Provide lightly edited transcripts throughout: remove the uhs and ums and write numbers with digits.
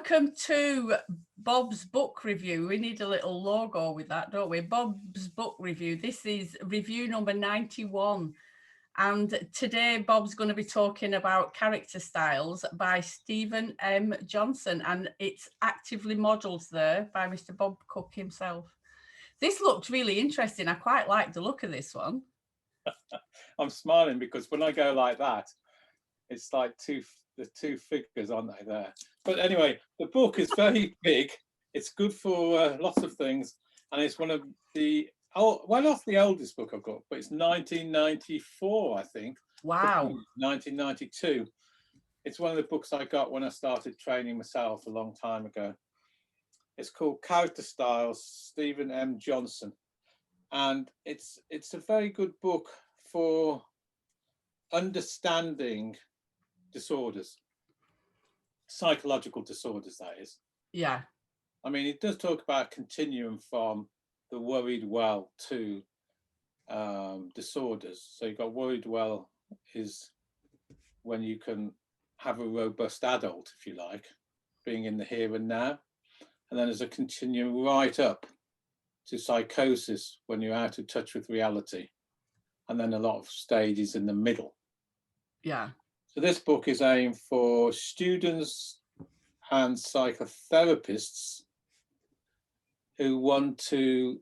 welcome to Bob's book review. We need a little logo with that, don't we? Bob's book review. This is review number 91. And today Bob's going to be talking about Character Styles by Stephen M. Johnson, and it's actively modelled there by Mr. Bob Cooke himself. This looked really interesting. I quite like the look of this one. I'm smiling because when I go like that, it's like the two figures, aren't they, there? But anyway, the book is very big. It's good for lots of things, and it's one of the not the oldest book I've got, but it's 1994, I think. Wow. 1992. It's one of the books I got when I started training myself a long time ago. It's called Character Styles, Stephen M. Johnson, and it's a very good book for understanding disorders, psychological disorders, that is. Yeah. I mean, it does talk about a continuum from the worried well to disorders. So you've got worried well is when you can have a robust adult, if you like, being in the here and now. And then there's a continuum right up to psychosis when you're out of touch with reality. And then a lot of stages in the middle. Yeah. So this book is aimed for students and psychotherapists who want to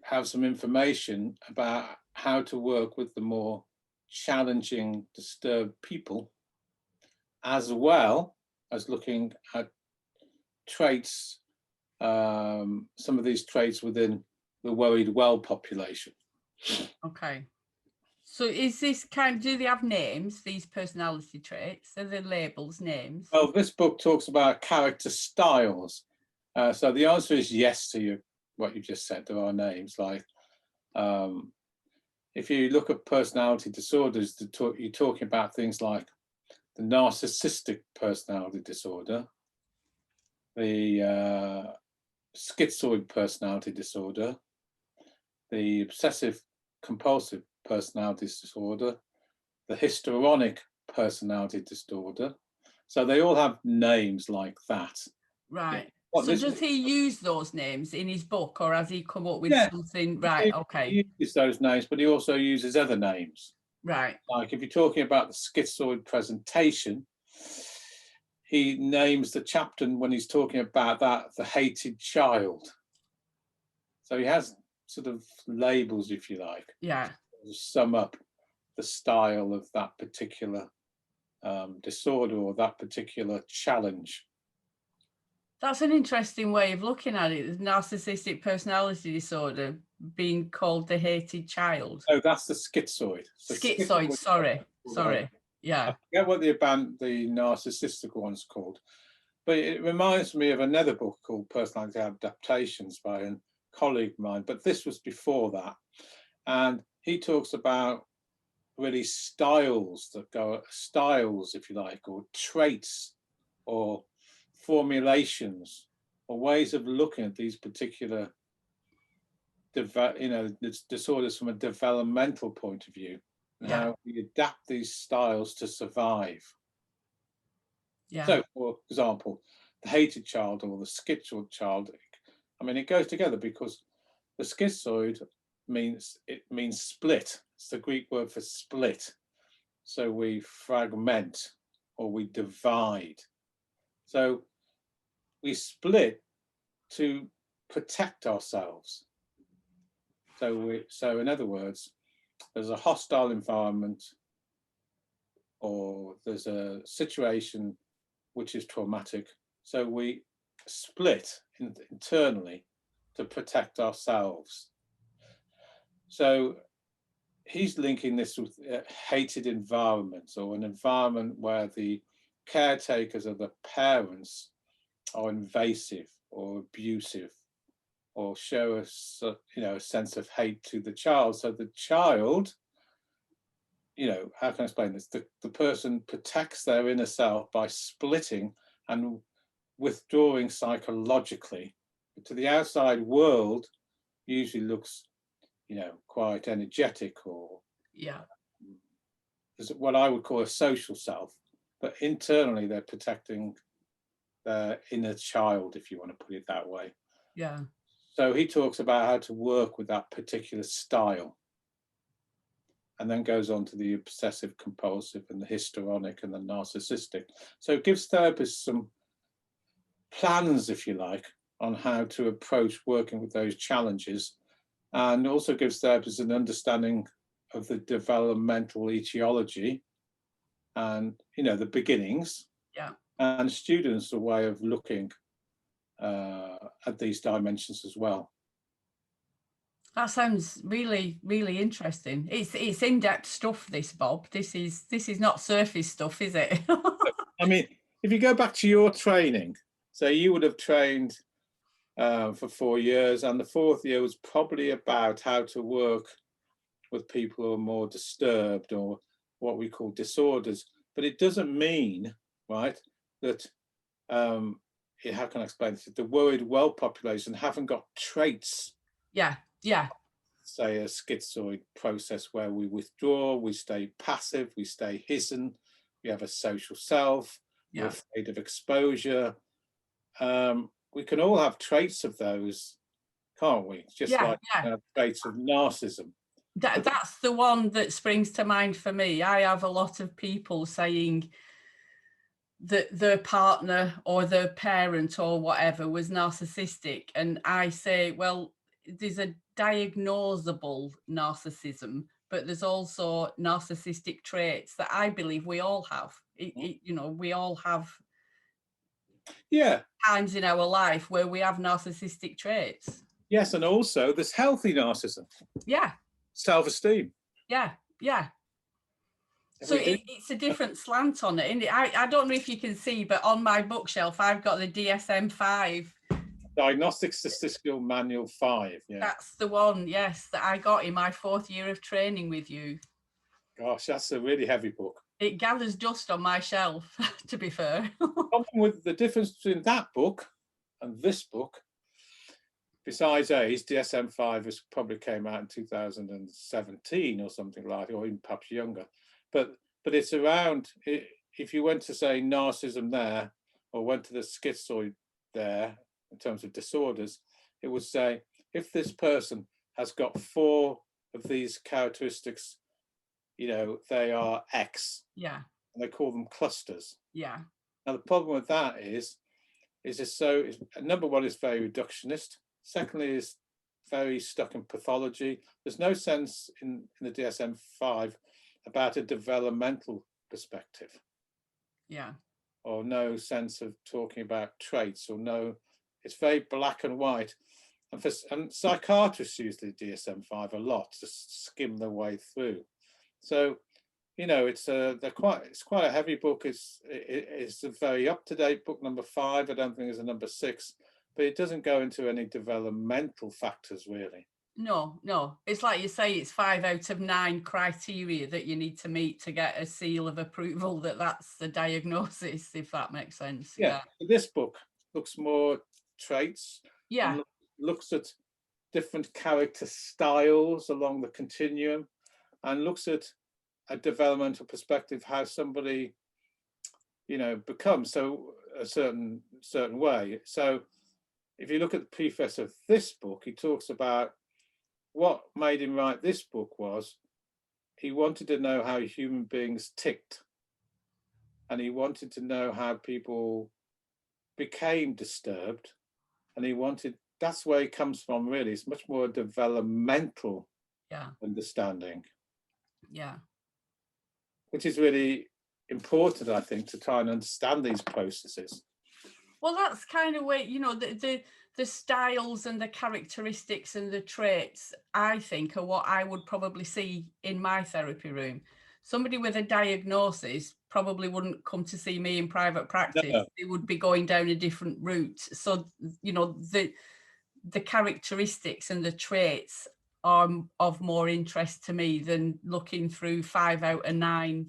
have some information about how to work with the more challenging, disturbed people, as well as looking at traits, some of these traits within the worried well population. Okay. So is this do they have names, these personality traits? Are they labels, names? Well, this book talks about character styles. So the answer is yes to what you just said. There are names like, if you look at personality disorders, you're talking about things like the narcissistic personality disorder, the schizoid personality disorder, the obsessive compulsive personality disorder, the histrionic personality disorder. So they all have names like that. Right. So does he use those names in his book, or has he come up with something? Right. Okay. He uses those names, but he also uses other names. Right. Like if you're talking about the schizoid presentation, he names the chapter when he's talking about that the hated child. So he has sort of labels, if you like. Yeah. To sum up the style of that particular disorder or that particular challenge. That's an interesting way of looking at it. The narcissistic personality disorder being called the hated child. Oh, that's the schizoid. So schizoid, sorry. Yeah. I forget what the narcissistic one's called, but it reminds me of another book called Personality Adaptations by a colleague of mine, but this was before that. And he talks about really styles, if you like, or traits or formulations or ways of looking at these particular disorders from a developmental point of view, and how we adapt these styles to survive. Yeah. So, for example, the hated child or the schizoid child, I mean, it goes together because the schizoid means split. It's the Greek word for split. So we fragment or we divide. So we split to protect ourselves. So in other words, there's a hostile environment or there's a situation which is traumatic. So we split internally to protect ourselves. So he's linking this with hated environments, or an environment where the caretakers of the parents are invasive or abusive or show us, a sense of hate to the child. So the child, how can I explain this? The person protects their inner self by splitting and withdrawing psychologically. But to the outside world, usually looks, quite energetic, or there's what I would call a social self, but internally they're protecting inner child, if you want to put it that way. Yeah. So he talks about how to work with that particular style, and then goes on to the obsessive compulsive and the histrionic and the narcissistic. So it gives therapists some plans, if you like, on how to approach working with those challenges, and also gives therapists an understanding of the developmental etiology and, you know, the beginnings, Yeah. and students a way of looking at these dimensions as well. That sounds really, really interesting. It's in-depth stuff, this, Bob. This is not surface stuff, is it? I mean, if you go back to your training, so you would have trained for 4 years, and the 4th year was probably about how to work with people who are more disturbed or what we call disorders. But it doesn't mean, right, that how can I explain this? The worried well population haven't got traits. Yeah, yeah. Say a schizoid process where we withdraw, we stay passive, we stay hidden, we have a social self, Yeah. we're afraid of exposure. We can all have traits of those, can't we? Just Yeah, like yeah. traits of narcissism. That's the one that springs to mind for me. I have a lot of people saying that their partner or their parent or whatever was narcissistic, and I say, well, there's a diagnosable narcissism, but there's also narcissistic traits that I believe we all have. You know, we all have times in our life where we have narcissistic traits. Yes, and also there's healthy narcissism. Yeah. Self-esteem. Yeah, yeah. So it's a different slant on it, isn't it? I don't know if you can see, but on my bookshelf, I've got the DSM-IV. Diagnostic Statistical Manual 5, yeah. That's the one, yes, that I got in my 4th year of training with you. Gosh, that's a really heavy book. It gathers dust on my shelf, to be fair. With the difference between that book and this book, besides age, DSM-5 was probably came out in 2017 or something like, or even perhaps younger. But it's around, if you went to say narcissism there, or went to the schizoid there, in terms of disorders, it would say, if this person has got 4 of these characteristics, you know, they are X. Yeah. And they call them clusters. Yeah. Now, the problem with that is it's so, number one, is very reductionist. Secondly, is very stuck in pathology. There's no sense in the DSM-5 about a developmental perspective. Yeah. Or no sense of talking about traits, or no, it's very black and white. And psychiatrists use the DSM-5 a lot to skim their way through. So, you know, it's quite a heavy book. It's a very up-to-date book, number 5. I don't think it's a number 6, but it doesn't go into any developmental factors really. No, no. It's like you say, it's 5 out of 9 criteria that you need to meet to get a seal of approval that that's the diagnosis, if that makes sense. Yeah. This book looks more traits. Yeah. And looks at different character styles along the continuum, and looks at a developmental perspective, how somebody, you know, becomes so a certain way. So if you look at the preface of this book, he talks about what made him write this book was he wanted to know how human beings ticked, and he wanted to know how people became disturbed, and he wanted, that's where it comes from really. It's much more a developmental understanding. Yeah. Which is really important, I think, to try and understand these processes. Well, that's kind of where, you know, the styles and the characteristics and the traits, I think, are what I would probably see in my therapy room. Somebody with a diagnosis probably wouldn't come to see me in private practice. No. They would be going down a different route. So, you know, the characteristics and the traits are of more interest to me than looking through 5 out of 9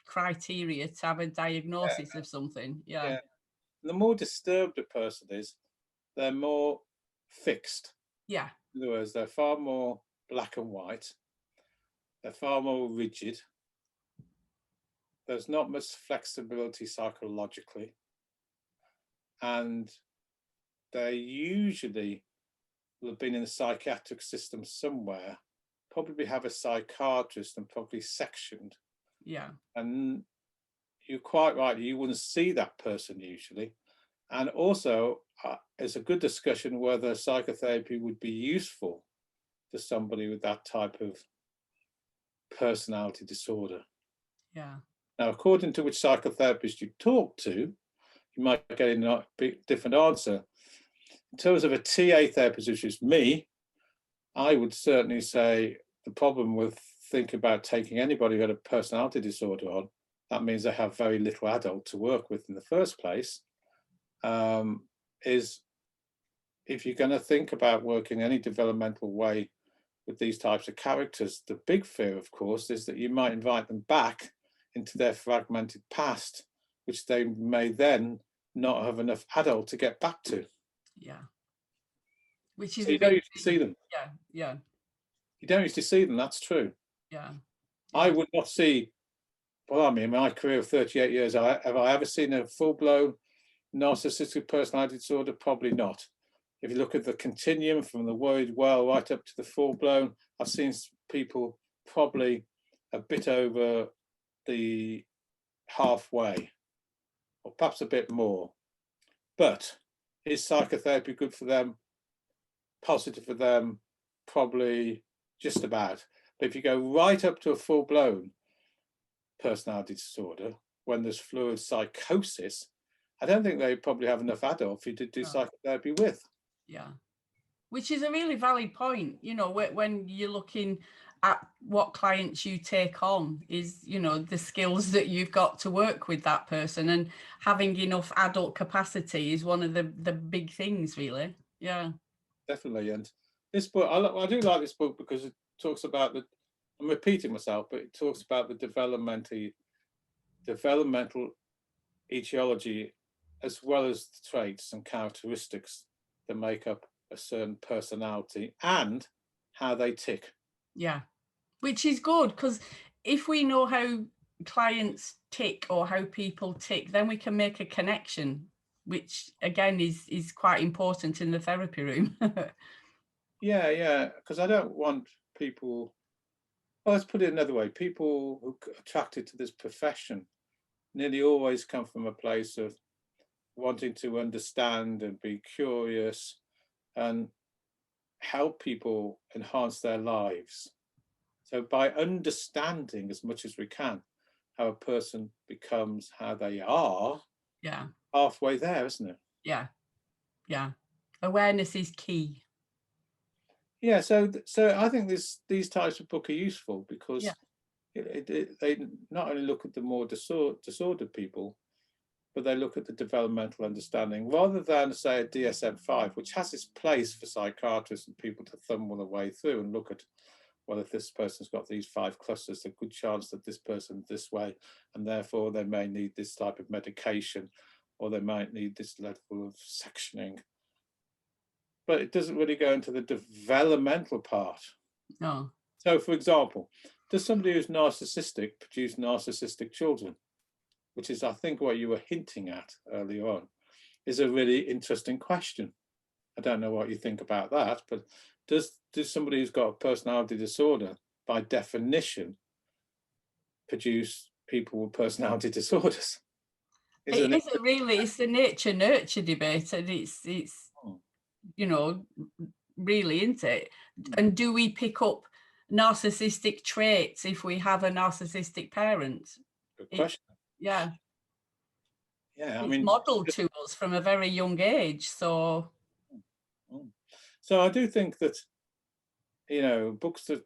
criteria to have a diagnosis of something. Yeah. The more disturbed a person is, they're more fixed. Yeah. In other words, they're far more black and white. They're far more rigid. There's not much flexibility psychologically. and they usually will have been in the psychiatric system somewhere, probably have a psychiatrist and probably sectioned. Yeah. And you're quite right, you wouldn't see that person usually. And also, it's a good discussion whether psychotherapy would be useful for somebody with that type of personality disorder. Yeah. Now, according to which psychotherapist you talk to, you might get a different answer. In terms of a TA therapist, which is me, I would certainly say the problem with thinking about taking anybody who had a personality disorder on, that means they have very little adult to work with in the first place, is if you're going to think about working any developmental way with these types of characters, the big fear, of course, is that you might invite them back into their fragmented past, which they may then not have enough adult to get back to. Yeah. Which is so you don't usually see them. Yeah. Yeah. You don't usually see them, that's true. Yeah. I would not see, well, I mean, in my career of 38 years, have I ever seen a full-blown narcissistic personality disorder? Probably not. If you look at the continuum from the worried well right up to the full-blown, I've seen people probably a bit over the halfway, or perhaps a bit more. But is psychotherapy good for them? Positive for them? Probably just about. But if you go right up to a full-blown personality disorder, when there's fluid psychosis, I don't think they probably have enough adult for you to do psychotherapy with. Yeah. Which is a really valid point, you know, when you're looking at what clients you take on is, you know, the skills that you've got to work with that person, and having enough adult capacity is one of the big things, really. Yeah. Definitely. And this book, I do like this book because it talks about the, I'm repeating myself, but it talks about the developmental etiology, as well as the traits and characteristics that make up a certain personality and how they tick. Yeah, which is good, because if we know how clients tick or how people tick, then we can make a connection, which again is quite important in the therapy room. Yeah, because I don't want people, well, let's put it another way, people who are attracted to this profession nearly always come from a place of wanting to understand and be curious and help people enhance their lives. So by understanding as much as we can how a person becomes how they are, Yeah. halfway there, isn't it? Yeah. Yeah. Awareness is key. Yeah, so I think these types of book are useful because they not only look at the more disordered people, but they look at the developmental understanding rather than, say, a DSM-IV, which has its place for psychiatrists and people to thumb their way through and look at, well, if this person's got these 5 clusters, there's a good chance that this person's this way, and therefore they may need this type of medication, or they might need this level of sectioning. But it doesn't really go into the developmental part. No. So, for example, does somebody who's narcissistic produce narcissistic children? Which is, I think, what you were hinting at earlier on, is a really interesting question. I don't know what you think about that, but does somebody who's got a personality disorder, by definition, produce people with personality disorders? It's the nature-nurture debate, and it's you know, really, isn't it? And do we pick up narcissistic traits if we have a narcissistic parent? Good question. Yeah, I it's mean, modeled to us from a very young age. So I do think that, you know, books that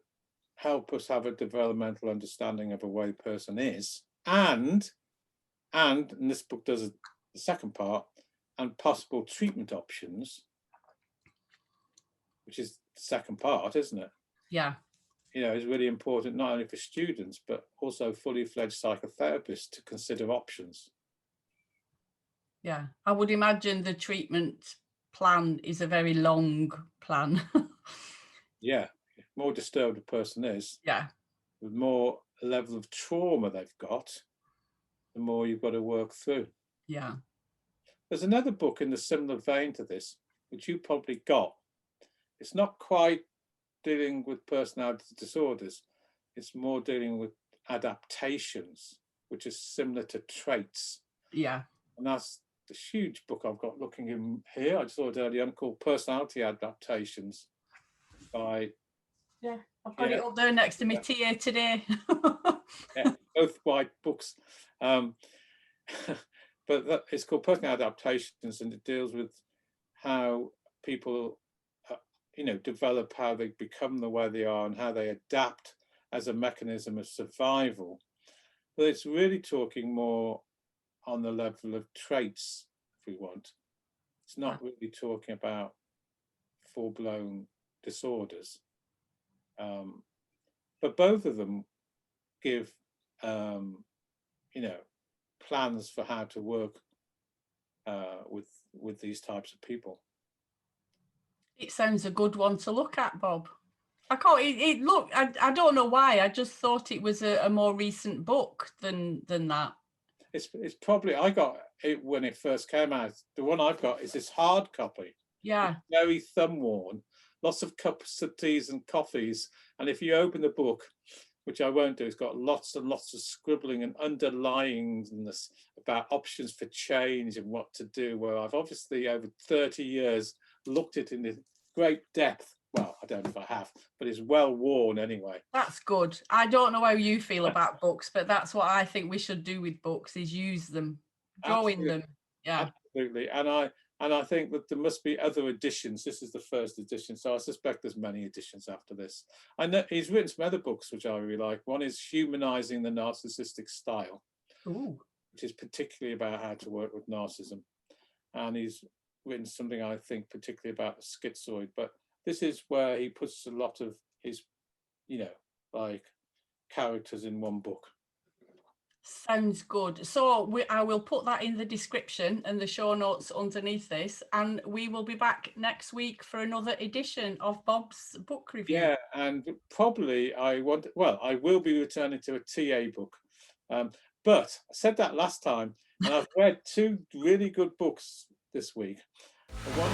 help us have a developmental understanding of a way a person is, and this book does the second part, and possible treatment options, which is the second part, isn't it? Yeah. You know, is really important, not only for students, but also fully fledged psychotherapists to consider options. Yeah, I would imagine the treatment plan is a very long plan. Yeah, the more disturbed a person is, yeah, the more level of trauma they've got, the more you've got to work through. Yeah. There's another book in the similar vein to this, which you probably got. It's not quite dealing with personality disorders. It's more dealing with adaptations, which is similar to traits. Yeah. And that's the huge book I've got looking in here. I saw it earlier on, called Personality Adaptations by... Yeah, I've got it up there next to me TA today. Yeah, both white books. But it's called Personality Adaptations, and it deals with how people, you know, develop, how they become the way they are, and how they adapt as a mechanism of survival. But it's really talking more on the level of traits, if we want. It's not really talking about full-blown disorders. But both of them give, you know, plans for how to work with these types of people. It sounds a good one to look at, Bob. I can't. Look, I don't know why. I just thought it was a more recent book than that. It's probably, I got it when it first came out. The one I've got is this hard copy. Yeah. It's very thumb worn. Lots of cups of teas and coffees. And if you open the book, which I won't do, it's got lots and lots of scribbling and underlying about options for change and what to do, where I've obviously over 30 years looked at it in great depth. Well, I don't know if I have, but it's well worn anyway. That's good. I don't know how you feel about books, but that's what I think we should do with books, is use them, go in them. Yeah. Absolutely. And I think that there must be other editions. This is the first edition, so I suspect there's many editions after this. I know he's written some other books which I really like. One is Humanizing the Narcissistic Style, which is particularly about how to work with narcissism. And he's written something, I think, particularly about the schizoid. But this is where he puts a lot of his, you know, like characters in one book. Sounds good. So I will put that in the description and the show notes underneath this, and we will be back next week for another edition of Bob's book review. Yeah, and probably I will be returning to a TA book. But I said that last time, and I've read two really good books this week. One